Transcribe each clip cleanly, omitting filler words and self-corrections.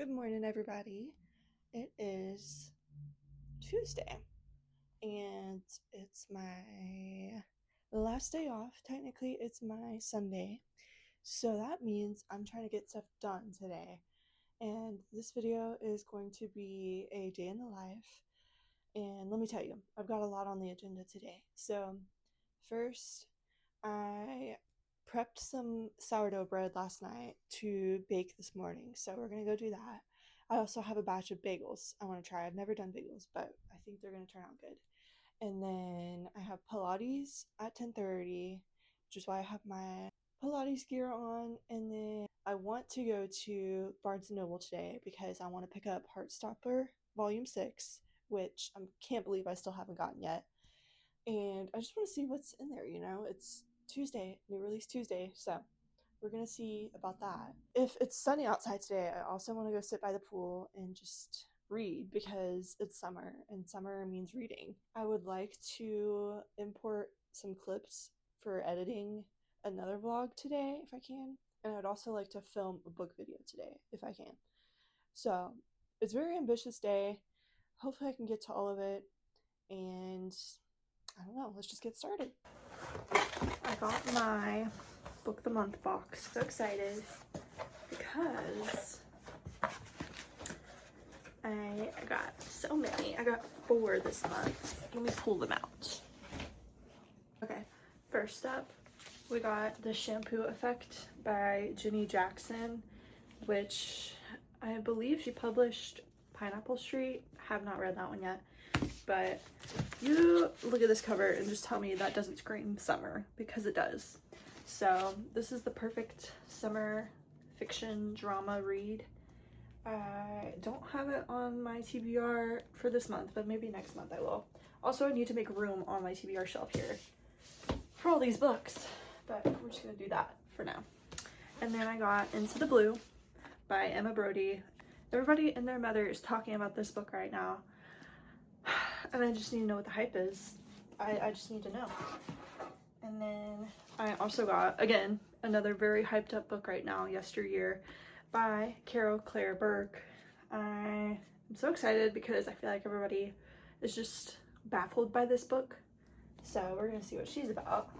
Good morning, everybody. It is Tuesday, and it's my last day off. Technically, it's my Sunday, so that means I'm trying to get stuff done today. And this video is going to be a day in the life. And let me tell you, I've got a lot on the agenda today. So, first, I prepped some sourdough bread last night to bake this morning, so we're gonna go do that. I also have a batch of bagels I want to try. I've never done bagels, but I think they're gonna turn out good. And then I have Pilates at 10:30, which is why I have my Pilates gear on. And then I want to go to Barnes& Noble today because I want to pick up Heartstopper Volume 6, which I can't believe I still haven't gotten yet. And I just want to see what's in there, It's Tuesday, new release Tuesday, so we're gonna see about that. If it's sunny outside today, I also want to go sit by the pool and just read because it's summer and summer means reading. I would like to import some clips for editing another vlog today if I can, and I'd also like to film a book video today if I can. So it's a very ambitious day. Hopefully I can get to all of it, and I don't know, let's just get started. I got my book of the month box. So excited because I got so many. I got 4 this month. Let me pull them out. Okay, first up, we got The Shampoo Effect by Jenny Jackson, which I believe she published Pineapple Street. Have not read that one yet, but you look at this cover and just tell me that doesn't scream summer, because it does. So this is the perfect summer fiction drama read. I don't have it on my TBR for this month, but maybe next month I will. Also, I need to make room on my TBR shelf here for all these books, but we're just gonna do that for now. And then I got Into the Blue by Emma Brody. Everybody and their mother is talking about this book right now, and I just need to know what the hype is. I just need to know. And then I also got, again, another very hyped up book right now, Yesteryear by Carol Claire Burke. I am so excited because I feel like everybody is just baffled by this book. So we're gonna see what she's about.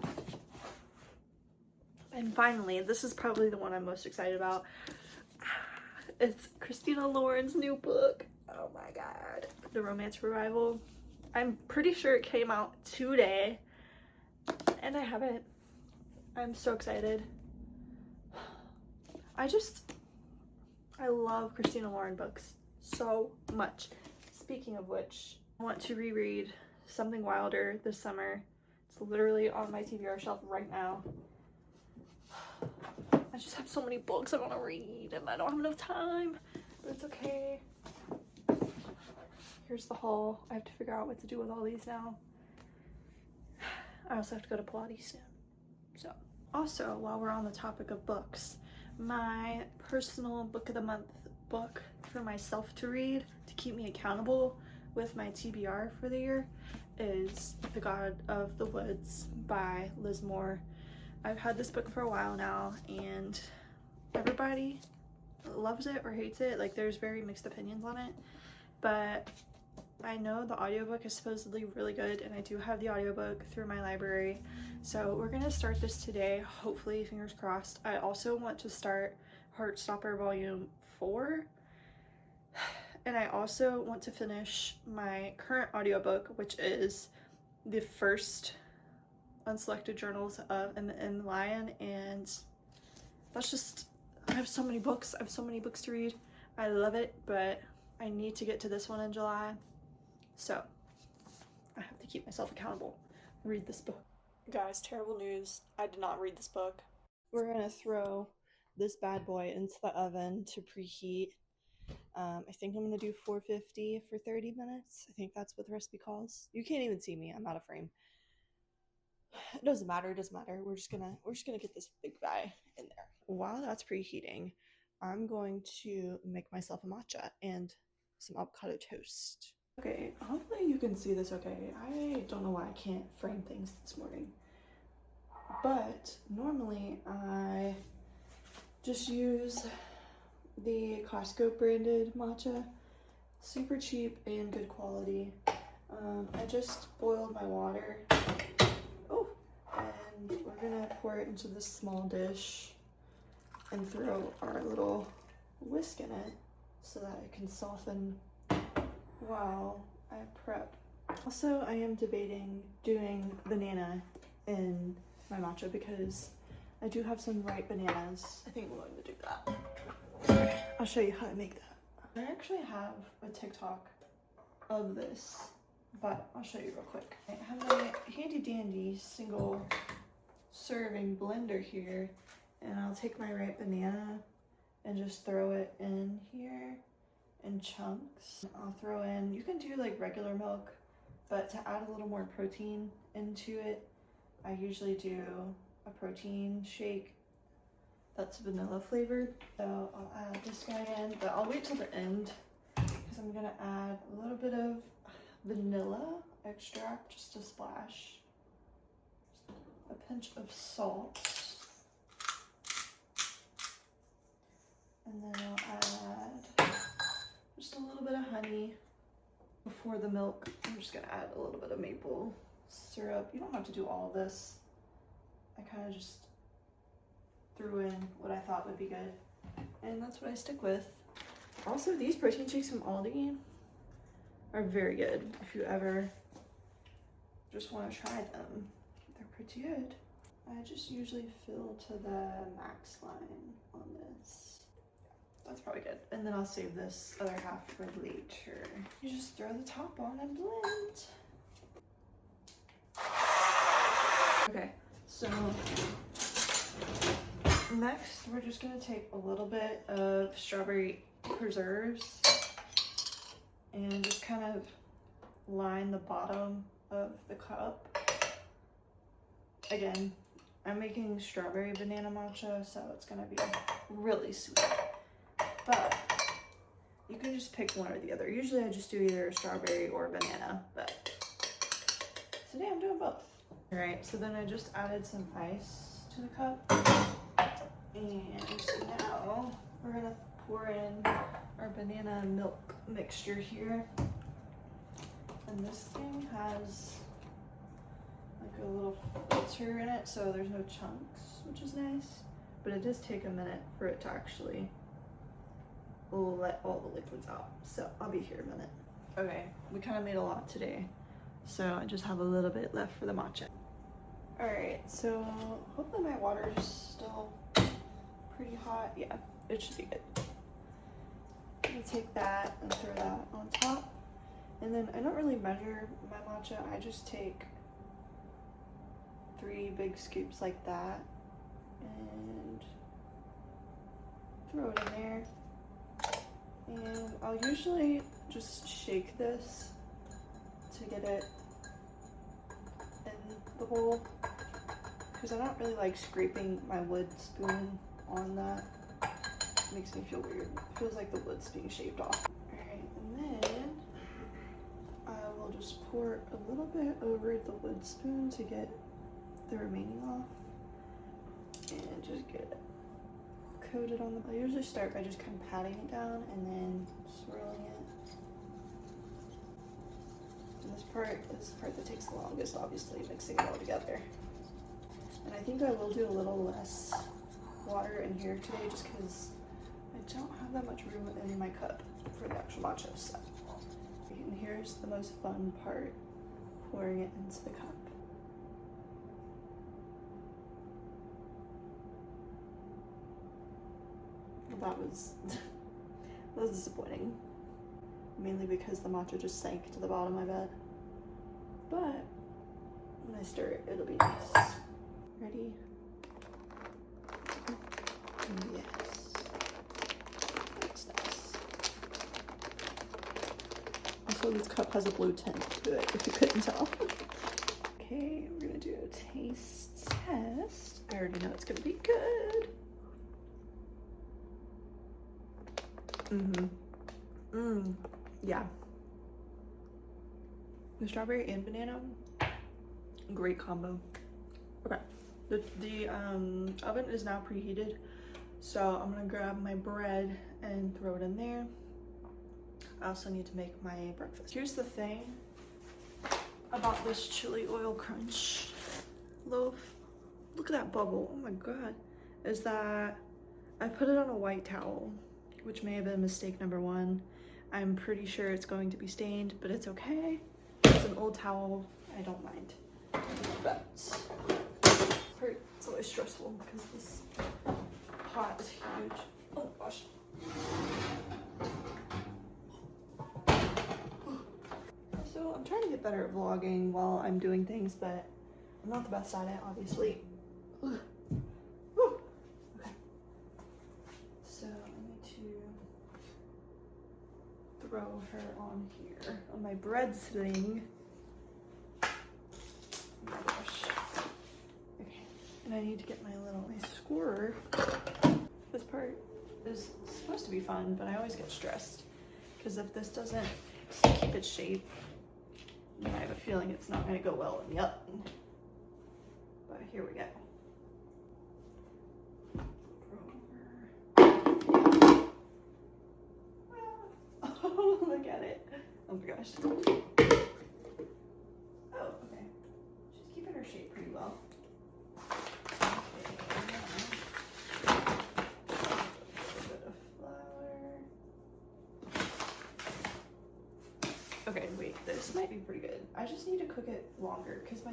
And finally, this is probably the one I'm most excited about. It's Christina Lauren's new book. Oh my god. The Romance Revival. I'm pretty sure it came out today, and I have it. I'm so excited. I love Christina Lauren books so much. Speaking of which, I want to reread Something Wilder this summer. It's literally on my TBR shelf right now. I just have so many books I want to read and I don't have enough time, but it's okay. Here's the haul. I have to figure out what to do with all these now. I also have to go to Pilates soon. So, also, while we're on the topic of books, my personal book of the month book for myself to read to keep me accountable with my TBR for the year is The God of the Woods by Liz Moore. I've had this book for a while now, and everybody loves it or hates it. Like, there's very mixed opinions on it, but I know the audiobook is supposedly really good, and I do have the audiobook through my library. So we're gonna start this today, hopefully, fingers crossed. I also want to start Heartstopper Volume 4. And I also want to finish my current audiobook, which is the first Unselected Journals of M. Lyon, and that's just, I have so many books. I have so many books to read. I love it, but I need to get to this one in July. So I have to keep myself accountable. Read this book. Guys, terrible news. I did not read this book. We're gonna throw this bad boy into the oven to preheat. I think I'm gonna do 450 for 30 minutes. I think that's what the recipe calls. You can't even see me. I'm out of frame. It doesn't matter. It doesn't matter. We're just gonna get this big guy in there. While that's preheating, I'm going to make myself a matcha and some avocado toast. Okay, hopefully you can see this okay. I don't know why I can't frame things this morning, but normally I just use the Costco branded matcha. Super cheap and good quality. I just boiled my water. Oh, and we're gonna pour it into this small dish and throw our little whisk in it so that it can soften while I prep. Also, I am debating doing banana in my matcha because I do have some ripe bananas. I think I'm going to do that. I'll show you how to make that. I actually have a TikTok of this, but I'll show you real quick. I have my handy dandy single serving blender here, and I'll take my ripe banana and just throw it in here in chunks. I'll throw in, you can do like regular milk, but to add a little more protein into it, I usually do a protein shake that's vanilla flavored. So I'll add this guy in, but I'll wait till the end because I'm gonna add a little bit of vanilla extract, just a splash, a pinch of salt, and then I'll add just a little bit of honey. Before the milk, I'm just gonna add a little bit of maple syrup. You don't have to do all of this. I kind of just threw in what I thought would be good, and that's what I stick with. Also, these protein shakes from Aldi are very good if you ever just want to try them. They're pretty good. I just usually fill to the max line on this. That's probably good. And then I'll save this other half for later. You just throw the top on and blend. Okay, so next we're just gonna take a little bit of strawberry preserves and just kind of line the bottom of the cup. Again, I'm making strawberry banana matcha, so it's gonna be really sweet. But you can just pick one or the other. Usually I just do either strawberry or banana, but today I'm doing both. All right, so then I just added some ice to the cup. And now we're gonna pour in our banana milk mixture here. And this thing has like a little filter in it, so there's no chunks, which is nice. But it does take a minute for it to actually let all the liquids out. So I'll be here a minute. Okay, we kind of made a lot today, so I just have a little bit left for the matcha. All right, so hopefully my water is still pretty hot. Yeah, it should be good. I'm gonna take that and throw that on top. And then I don't really measure my matcha. I just take 3 big scoops like that and throw it in there. And I'll usually just shake this to get it in the bowl because I don't really like scraping my wood spoon on that. It makes me feel weird. It feels like the wood's being shaved off. Alright, and then I will just pour a little bit over the wood spoon to get the remaining off and just get it coated on the. I usually start by just kind of patting it down and then swirling it. And this part is the part that takes the longest, obviously, mixing it all together. And I think I will do a little less water in here today just because I don't have that much room in my cup for the actual matcha. So, and here's the most fun part, pouring it into the cup. That was disappointing, mainly because the matcha just sank to the bottom, I bet. But when I stir it, it'll be nice. Ready? Yes. That's nice. Also, this cup has a blue tint to it, if you couldn't tell. Okay, we're gonna do a taste test. I already know it's gonna be good. Yeah. The strawberry and banana, great combo. Okay, the oven is now preheated. So I'm gonna grab my bread and throw it in there. I also need to make my breakfast. Here's the thing about this chili oil crunch loaf. Look at that bubble, oh my God. Is that I put it on a white towel, which may have been mistake number one. I'm pretty sure it's going to be stained, but it's okay. It's an old towel, I don't mind. But it's always stressful because this pot is huge. Oh my gosh. So I'm trying to get better at vlogging while I'm doing things, but I'm not the best at it, obviously. Okay. So I need to throw her on here, on my bread sling. Oh my gosh. Okay, and I need to get my scorer. This part is supposed to be fun, but I always get stressed because if this doesn't keep its shape, then I have a feeling it's not going to go well in the oven. But here we go. Oh, look at it. Oh my gosh. Oh, okay. She's keeping her shape pretty well. Okay, wait, this might be pretty good. I just need to cook it longer because my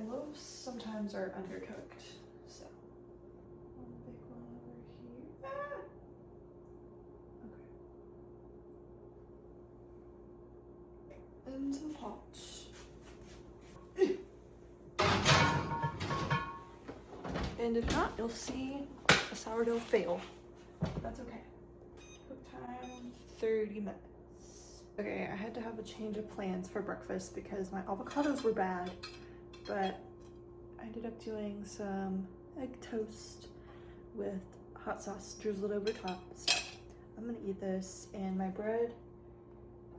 loaves sometimes are undercooked. So one big one over here. Ah! Okay. Into the pot. And if not, you'll see a sourdough fail. That's okay. Cook time 30 minutes. Okay, I had to have a change of plans for breakfast because my avocados were bad, but I ended up doing some egg toast with hot sauce drizzled over top. So I'm gonna eat this, and my bread,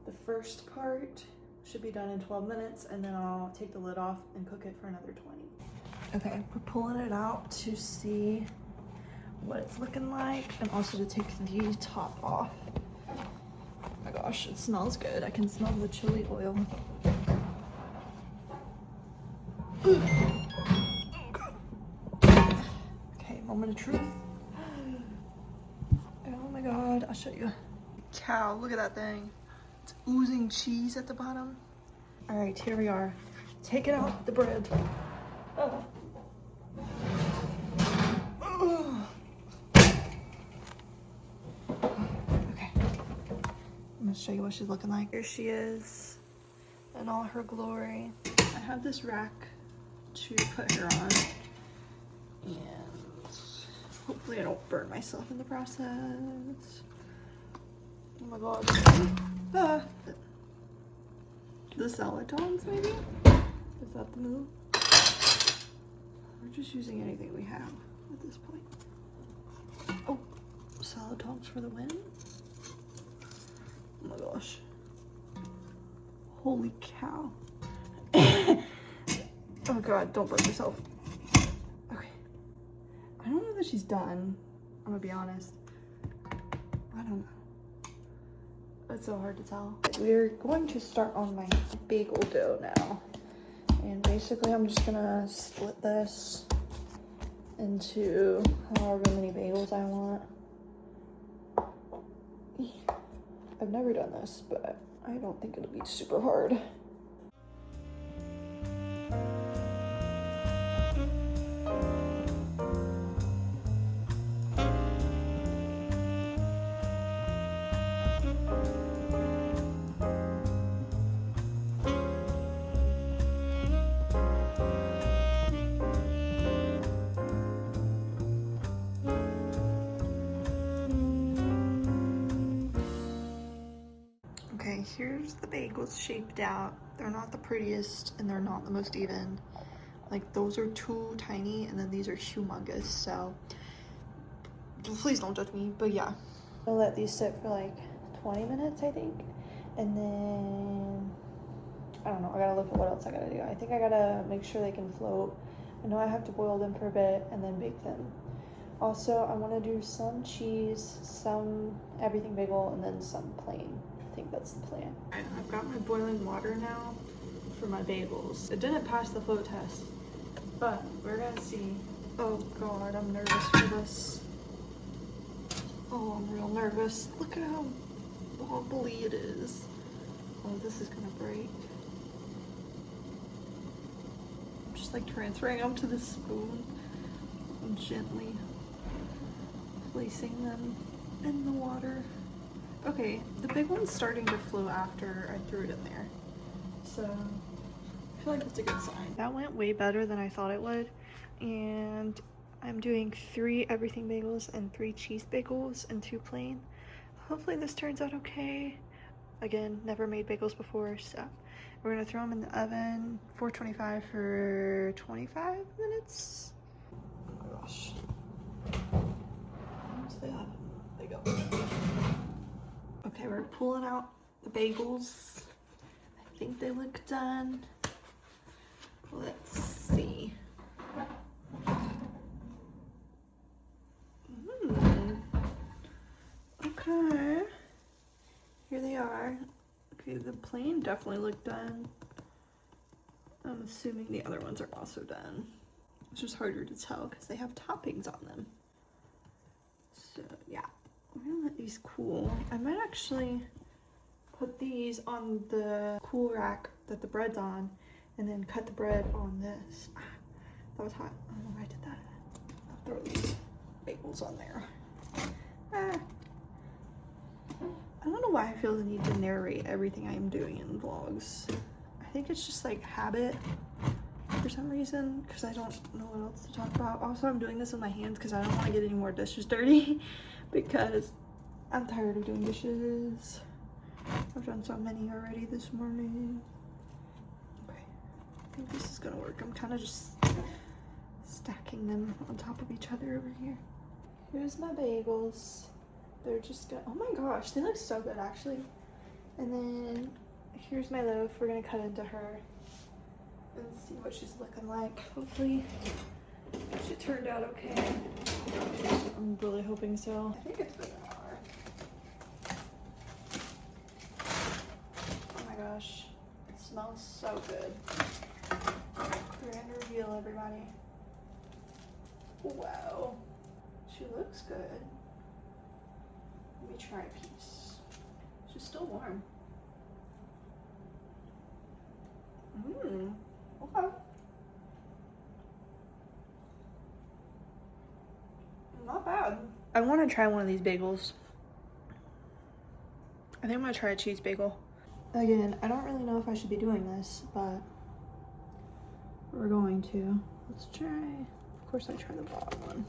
the first part should be done in 12 minutes, and then I'll take the lid off and cook it for another 20. Okay, we're pulling it out to see what it's looking like, and also to take the top off. Oh my gosh, it smells good. I can smell the chili oil. Okay, moment of truth. Oh my God, I'll show you. Cow, look at that thing. It's oozing cheese at the bottom. All right, here we are. Taking out the bread. Oh. Okay, I'm gonna show you what she's looking like. Here she is in all her glory. I have this rack to put her on, and hopefully I don't burn myself in the process. Oh my God. Ah. The salad tongs, maybe? Is that the move? We're just using anything we have at this point. Oh, salad tongs for the win. Oh my gosh. Holy cow. Oh God, don't burn yourself. Okay. I don't know that she's done. I'm gonna be honest. I don't know. It's so hard to tell. We're going to start on my bagel dough now. And basically I'm just gonna split this into however many bagels I want. I've never done this, but I don't think it'll be super hard. Okay, here's the bagels shaped out. They're not the prettiest and they're not the most even. Like, those are too tiny and then these are humongous, so please don't judge me, but yeah. I'll let these sit for like 20 minutes, I think. And then, I don't know, I gotta look at what else I gotta do. I think I gotta make sure they can float. I know I have to boil them for a bit and then bake them. Also, I want to do some cheese, some everything bagel, and then some plain. I think that's the plan. I've got my boiling water now for my bagels. It didn't pass the flow test, but we're gonna see. Oh God, I'm nervous for this. Oh, I'm real nervous. Look at how wobbly it is. Oh, this is gonna break. I'm just like transferring them to the spoon and gently placing them in the water. Okay, the big one's starting to flow after I threw it in there. So I feel like that's a good sign. That went way better than I thought it would. And I'm doing 3 everything bagels and 3 cheese bagels and 2 plain. Hopefully this turns out okay. Again, never made bagels before, so we're gonna throw them in the oven, 425 for 25 minutes. Oh my gosh. Where's the oven? There you go. Okay, we're pulling out the bagels. I think they look done. Let's see. Okay. Here they are. Okay, the plain definitely look done. I'm assuming the other ones are also done. It's just harder to tell because they have toppings on them. So yeah, we're gonna let these cool. I might actually put these on the cool rack that the bread's on and then cut the bread on this. Ah, that was hot. I don't know why I did that. I'll throw these bagels on there. Ah. I don't know why I feel the need to narrate everything I am doing in vlogs. I think it's just like habit for some reason because I don't know what else to talk about. Also, I'm doing this with my hands because I don't want to get any more dishes dirty because I'm tired of doing dishes. I've done so many already this morning. Okay, I think this is gonna work. I'm kind of just stacking them on top of each other over here. Here's my bagels. They're just gonna, oh my gosh, they look so good actually. And then here's my loaf. We're gonna cut into her and see what she's looking like. Hopefully she turned out okay. I'm really hoping so. I think it's been an hour. Oh my gosh, it smells so good. Grand reveal, everybody. Wow, she looks good. Let me try a piece. She's still warm. Okay. Not bad. I want to try one of these bagels. I think I'm gonna try a cheese bagel. Again, I don't really know if I should be doing this, but we're going to. Let's try. Of course, I try the bottom one.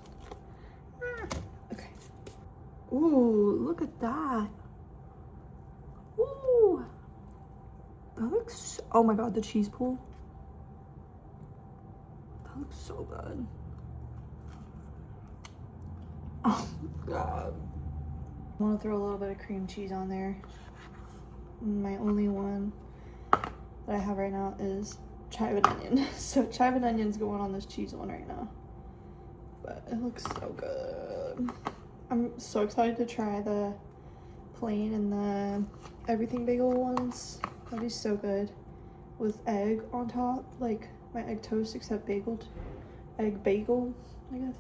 Okay. Ooh, look at that. Ooh. That looks, oh my God, the cheese pool. That looks so good. Oh my God. I want to throw a little bit of cream cheese on there. My only one that I have right now is chive and onion. So chive and onion's going on this cheese one right now. But it looks so good. I'm so excited to try the plain and the everything bagel ones. That'd be so good with egg on top, like my egg toast except bageled. Egg bagel, I guess.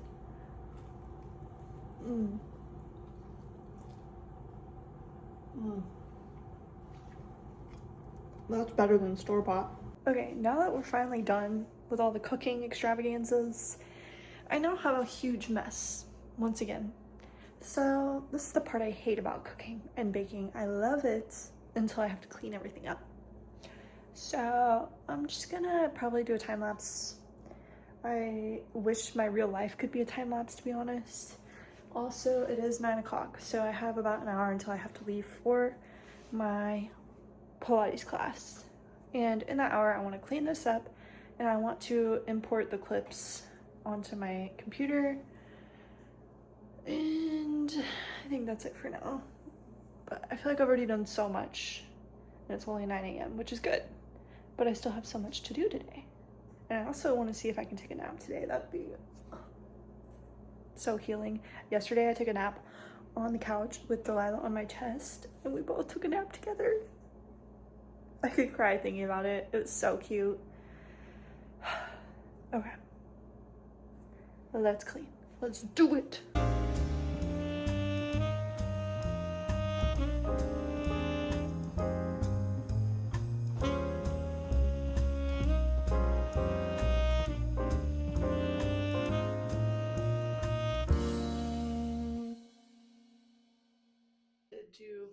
That's better than store-bought. Okay, now that we're finally done with all the cooking extravaganzas, I now have a huge mess once again. So this is the part I hate about cooking and baking. I love it until I have to clean everything up. So I'm just gonna probably do a time lapse. I wish my real life could be a time lapse, to be honest. Also, it is 9 o'clock, so I have about an hour until I have to leave for my Pilates class. And in that hour, I want to clean this up and I want to import the clips onto my computer. And I think that's it for now. But I feel like I've already done so much and it's only 9 a.m., which is good. But I still have so much to do today. And I also want to see if I can take a nap today. That'd be so healing. Yesterday I took a nap on the couch with Delilah on my chest, and we both took a nap together. I could cry thinking about it. It was so cute. Okay. Let's clean. Let's do it. Do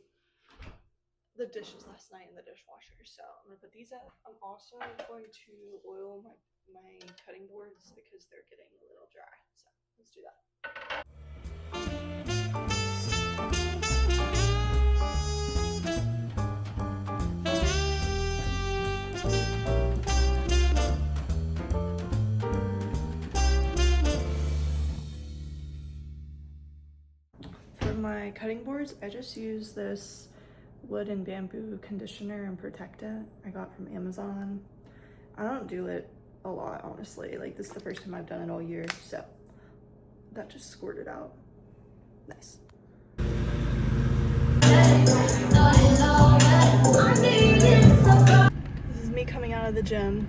the dishes last night in the dishwasher, so I'm gonna put these up. I'm also going to oil my cutting boards because they're getting a little dry, so let's do that. For my cutting boards, I just use this wood and bamboo conditioner and protectant I got from Amazon. I don't do it a lot, honestly. Like, this is the first time I've done it all year, so that just squirted out. Nice. This is me coming out of the gym.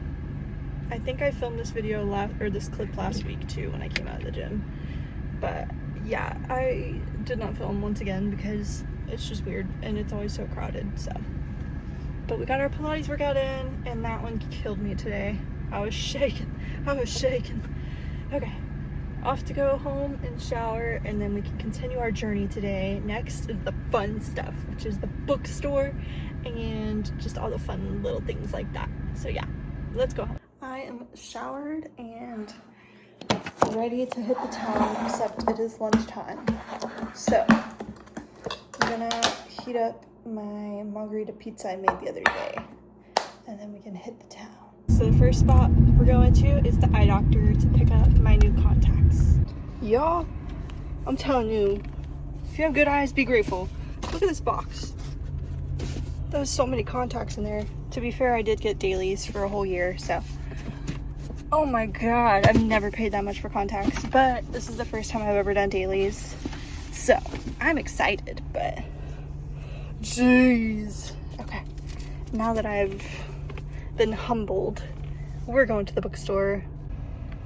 I think I filmed this this clip last week too when I came out of the gym. But yeah, I did not film once again because it's just weird and it's always so crowded, so. But we got our Pilates workout in, and that one killed me today. I was shaking. Okay, off to go home and shower, and then we can continue our journey today. Next is the fun stuff, which is the bookstore and just all the fun little things like that. So yeah, let's go home. I am showered and ready to hit the town, except it is lunchtime. So I'm gonna heat up my margarita pizza I made the other day, and then we can hit the town. So the first spot we're going to is the eye doctor to pick up my new contacts. Y'all, I'm telling you, if you have good eyes, be grateful. Look at this box. There's so many contacts in there. To be fair, I did get dailies for a whole year, so. Oh my god, I've never paid that much for contacts, but this is the first time I've ever done dailies. So, I'm excited, but jeez. Okay, now that I've been humbled, we're going to the bookstore.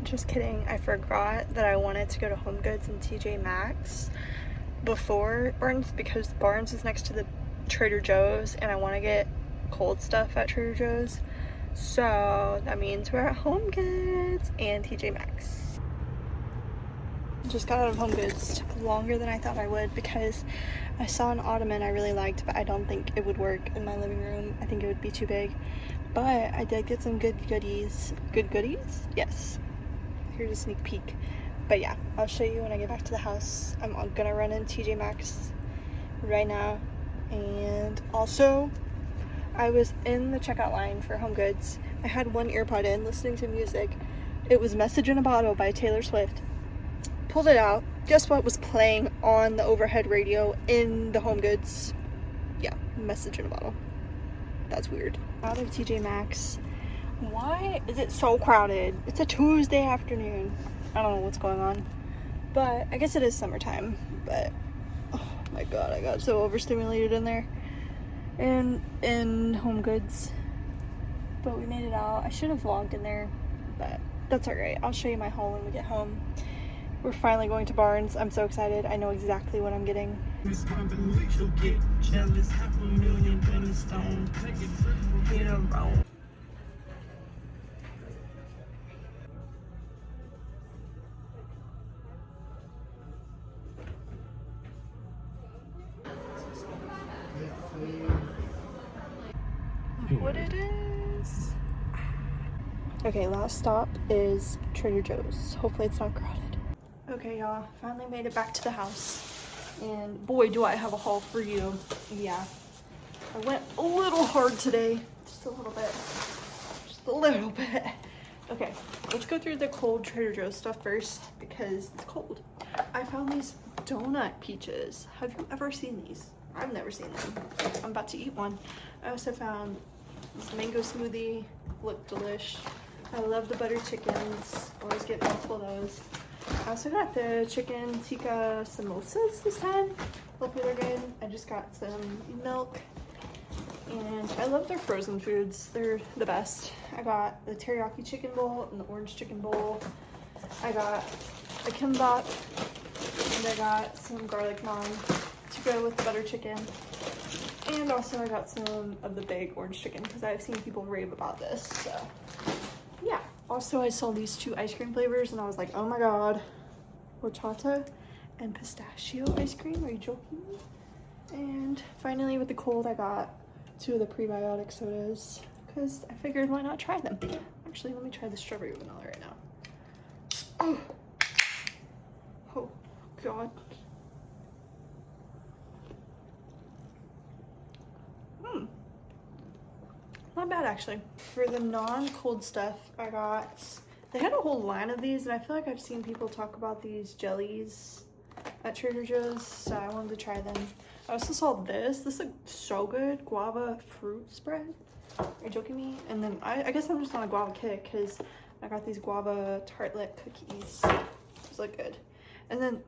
Just kidding, I forgot that I wanted to go to Home Goods and TJ Maxx before Barnes, because Barnes is next to the Trader Joe's and I want to get cold stuff at Trader Joe's. So that means we're at Home Goods and TJ Maxx. Just got out of Home Goods. Took longer than I thought I would because I saw an ottoman I really liked, but I don't think it would work in my living room. I think it would be too big. But I did get some good goodies. Good goodies? Yes. Here's a sneak peek. But yeah, I'll show you when I get back to the house. I'm gonna run in TJ Maxx right now. And also, I was in the checkout line for Home Goods. I had one earpod in listening to music. It was Message in a Bottle by Taylor Swift. Pulled it out. Guess what was playing on the overhead radio in the Home Goods? Yeah, Message in a Bottle. That's weird. Out of TJ Maxx. Why is it so crowded? It's a Tuesday afternoon. I don't know what's going on. But I guess it is summertime. But oh my god, I got so overstimulated in there. And in Home Goods. But we made it out. I should have vlogged in there, but that's alright. I'll show you my haul when we get home. We're finally going to Barnes. I'm so excited. I know exactly what I'm getting. What it is. Okay, last stop is Trader Joe's. Hopefully it's not crowded. Okay, y'all, finally made it back to the house. And boy, do I have a haul for you. Yeah, I went a little hard today. Just a little bit. Just a little bit. Okay, let's go through the cold Trader Joe's stuff first because it's cold. I found these donut peaches. Have you ever seen these? I've never seen them. I'm about to eat one. I also found this mango smoothie. Looked delish. I love the butter chickens. Always get multiple of those. I also got the chicken tikka samosas this time. Hopefully they're good. I just got some milk. And I love their frozen foods. They're the best. I got the teriyaki chicken bowl and the orange chicken bowl. I got a kimbap. And I got some garlic naan to go with the butter chicken. And also I got some of the big orange chicken because I've seen people rave about this. So yeah. Also I saw these 2 ice cream flavors and I was like, oh my god. Horchata and pistachio ice cream. Are you joking me? And finally with the cold I got 2 of the prebiotic sodas because I figured why not try them. Actually, let me try the strawberry vanilla right now. Oh god. Not bad actually. For the non-cold stuff, I got, they had a whole line of these and I feel like I've seen people talk about these jellies at Trader Joe's, so I wanted to try them. I also saw this. This looks so good. Guava fruit spread. Are you joking me? And then I guess I'm just on a guava kick because I got these guava tartlet cookies. Those look good. And then,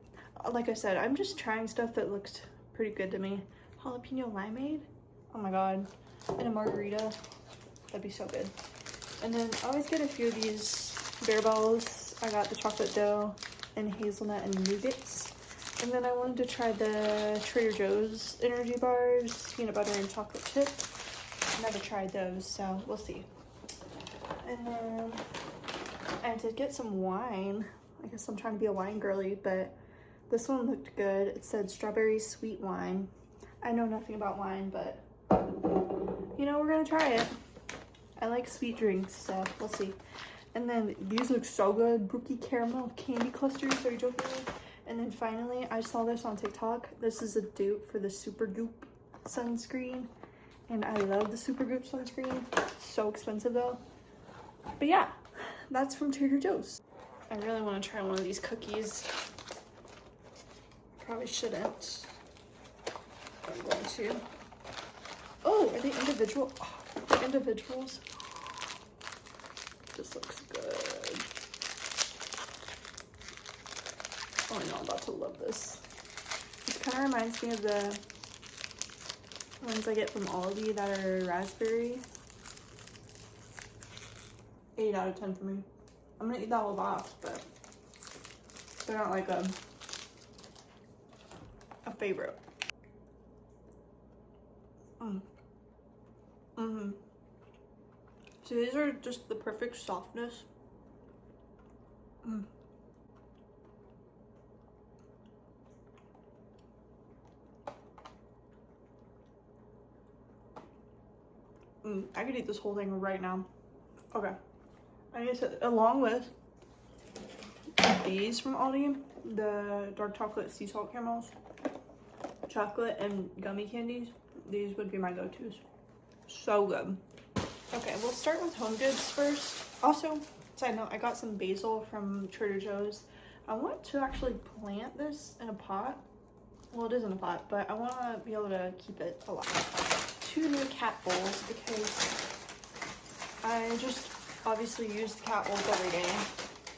like I said, I'm just trying stuff that looks pretty good to me. Jalapeno limeade. Oh my god. And a margarita. That'd be so good. And then I always get a few of these bear balls. I got the chocolate dough and hazelnut and nougats. And then I wanted to try the Trader Joe's energy bars, peanut butter and chocolate chip. Never tried those, so we'll see. And then I did get some wine. I guess I'm trying to be a wine girly, but this one looked good. It said strawberry sweet wine. I know nothing about wine, but you know, we're gonna try it. I like sweet drinks, so we'll see. And then these look so good. Brookie caramel candy clusters. Are you joking me? And then finally, I saw this on TikTok. This is a dupe for the Super Goop sunscreen. And I love the Super Goop sunscreen. It's so expensive though. But yeah, that's from Trader Joe's. I really want to try one of these cookies. Probably shouldn't. But I'm going to. Oh, are they individual? Oh, they're individuals. This looks good. Oh, I know, I'm about to love this. This kind of reminds me of the ones I get from Aldi that are raspberry. 8 out of 10 for me. I'm gonna eat that whole box, but they're not like a favorite. So these are just the perfect softness. I could eat this whole thing right now. Okay. I guess along with these from Aldi, the dark chocolate sea salt caramels, chocolate and gummy candies, these would be my go-tos. So good. Okay, we'll start with home goods first. Also, side note, I got some basil from Trader Joe's. I want to actually plant this in a pot. Well, it is in a pot, but I want to be able to keep it alive. 2 new cat bowls because I just obviously use the cat bowls every day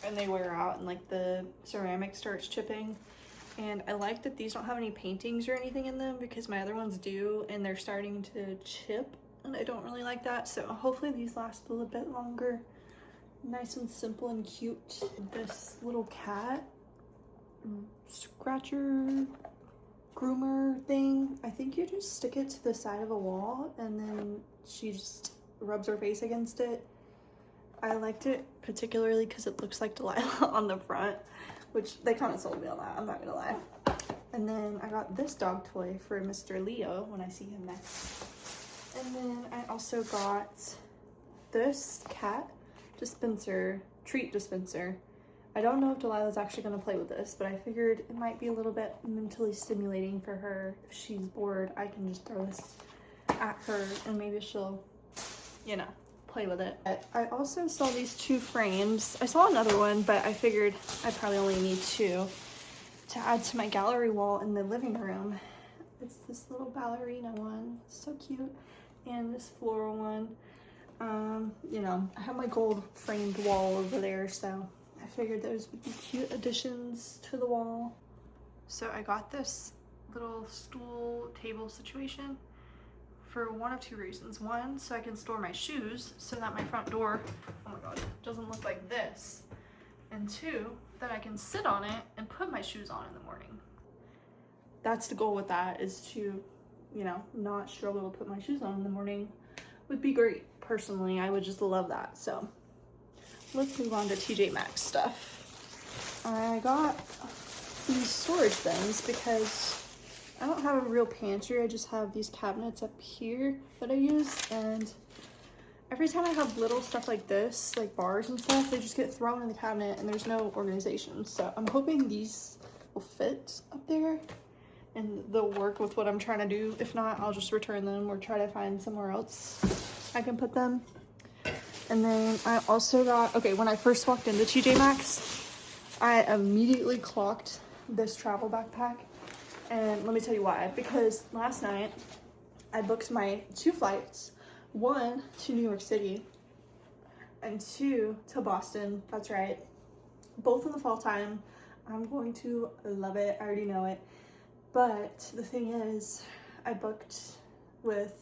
and they wear out and like the ceramic starts chipping. And I like that these don't have any paintings or anything in them because my other ones do and they're starting to chip. And I don't really like that, so hopefully these last a little bit longer. Nice and simple and cute. This little cat scratcher groomer thing. I think you just stick it to the side of a wall and then she just rubs her face against it. I liked it particularly because it looks like Delilah on the front, which they kind of sold me on that, I'm not gonna lie. And then I got this dog toy for Mr. Leo when I see him next. And then I also got this cat dispenser, treat dispenser. I don't know if Delilah's actually going to play with this, but I figured it might be a little bit mentally stimulating for her. If she's bored, I can just throw this at her and maybe she'll, you know, play with it. I also saw these 2 frames. I saw another one, but I figured I probably only need 2 to add to my gallery wall in the living room. It's this little ballerina one, so cute, and this floral one. You know, I have my gold framed wall over there, so I figured those would be cute additions to the wall. So I got this little stool table situation for one of two reasons. One, so I can store my shoes so that my front door, oh my god, doesn't look like this. And two, that I can sit on it and put my shoes on in the morning. That's the goal with that, is to, you know, not struggle to put my shoes on in the morning. Would be great. Personally, I would just love that. So let's move on to TJ Maxx stuff. I got these storage things because I don't have a real pantry. I just have these cabinets up here that I use, and every time I have little stuff like this, like bars and stuff, they just get thrown in the cabinet and there's no organization. So I'm hoping these will fit up there and they'll work with what I'm trying to do. If not, I'll just return them or try to find somewhere else I can put them. And then I also got, okay, when I first walked into TJ Maxx, I immediately clocked this travel backpack. And let me tell you why. Because last night I booked my 2 flights, 1 to New York City and 2 to Boston. That's right. Both in the fall time. I'm going to love it. I already know it. But the thing is, I booked with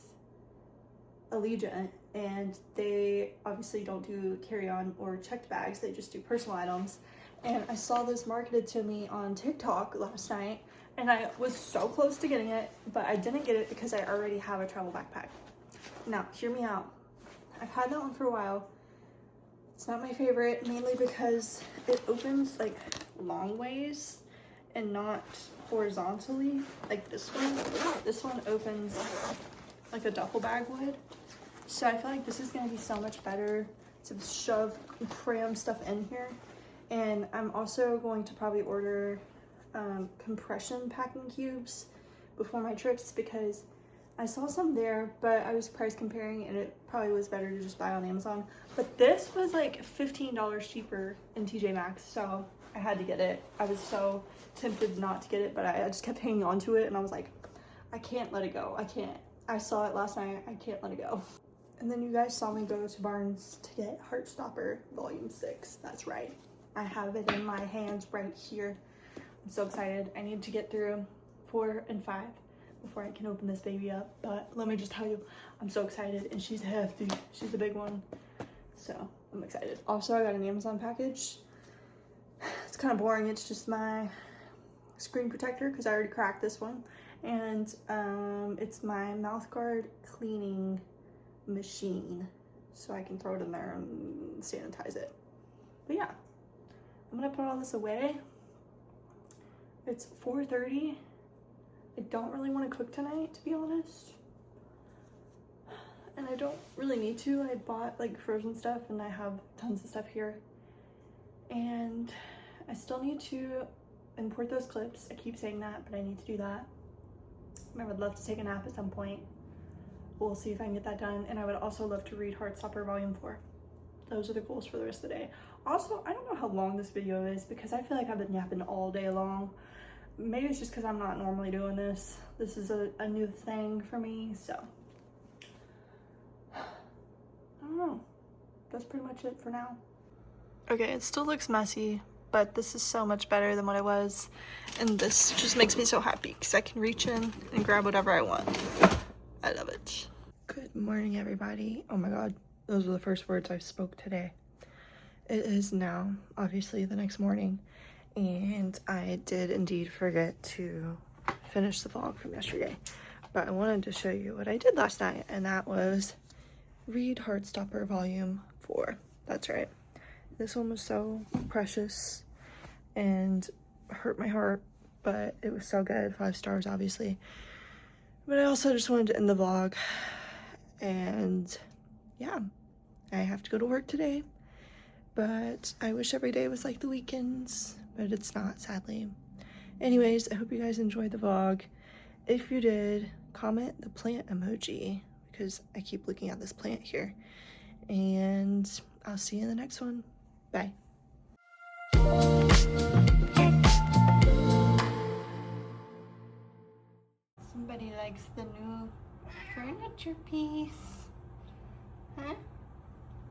Allegiant, and they obviously don't do carry-on or checked bags. They just do personal items. And I saw this marketed to me on TikTok last night, and I was so close to getting it, but I didn't get it because I already have a travel backpack. Now, hear me out. I've had that one for a while. It's not my favorite, mainly because it opens like long ways and not horizontally like this one. This one opens like a duffel bag would. So I feel like this is gonna be so much better to shove and cram stuff in here. And I'm also going to probably order compression packing cubes before my trips, because I saw some there, but I was price comparing and it probably was better to just buy on Amazon. But this was like $15 cheaper in TJ Maxx, so I had to get it. I was so tempted not to get it, but I just kept hanging on to it, and I was like, I can't let it go. I can't. I saw it last night. I can't let it go. And then you guys saw me go to Barnes to get Heartstopper Volume 6. That's right. I have it in my hands right here. I'm so excited. I need to get through 4 and 5 before I can open this baby up. But let me just tell you, I'm so excited, and she's hefty. She's a big one. So I'm excited. Also, I got an Amazon package. It's kind of boring. It's just my screen protector because I already cracked this one. And it's my mouth guard cleaning machine, so I can throw it in there and sanitize it. But yeah, I'm gonna put all this away. It's 4:30. I don't really want to cook tonight, to be honest, and I don't really need to. I bought like frozen stuff and I have tons of stuff here, and I still need to import those clips. I keep saying that, but I need to do that. I would love to take a nap at some point. We'll see if I can get that done. And I would also love to read Heartstopper Volume 4. Those are the goals for the rest of the day. Also, I don't know how long this video is because I feel like I've been yapping all day long. Maybe it's just because I'm not normally doing this. This is a new thing for me, so. I don't know. That's pretty much it for now. Okay, it still looks messy, but this is so much better than what it was. And this just makes me so happy because I can reach in and grab whatever I want. I love it. Good morning, everybody. Oh my god, those are the first words I spoke today. It is now, obviously, the next morning, and I did indeed forget to finish the vlog from yesterday. But I wanted to show you what I did last night, and that was read Heartstopper Volume 4. That's right. This one was so precious and hurt my heart, but it was so good. 5 stars, obviously. But I also just wanted to end the vlog, and yeah, I have to go to work today, but I wish every day was like the weekends, but it's not, sadly. Anyways, I hope you guys enjoyed the vlog. If you did, comment the plant emoji, because I keep looking at this plant here, and I'll see you in the next one. Bye. Somebody likes the new furniture piece, huh?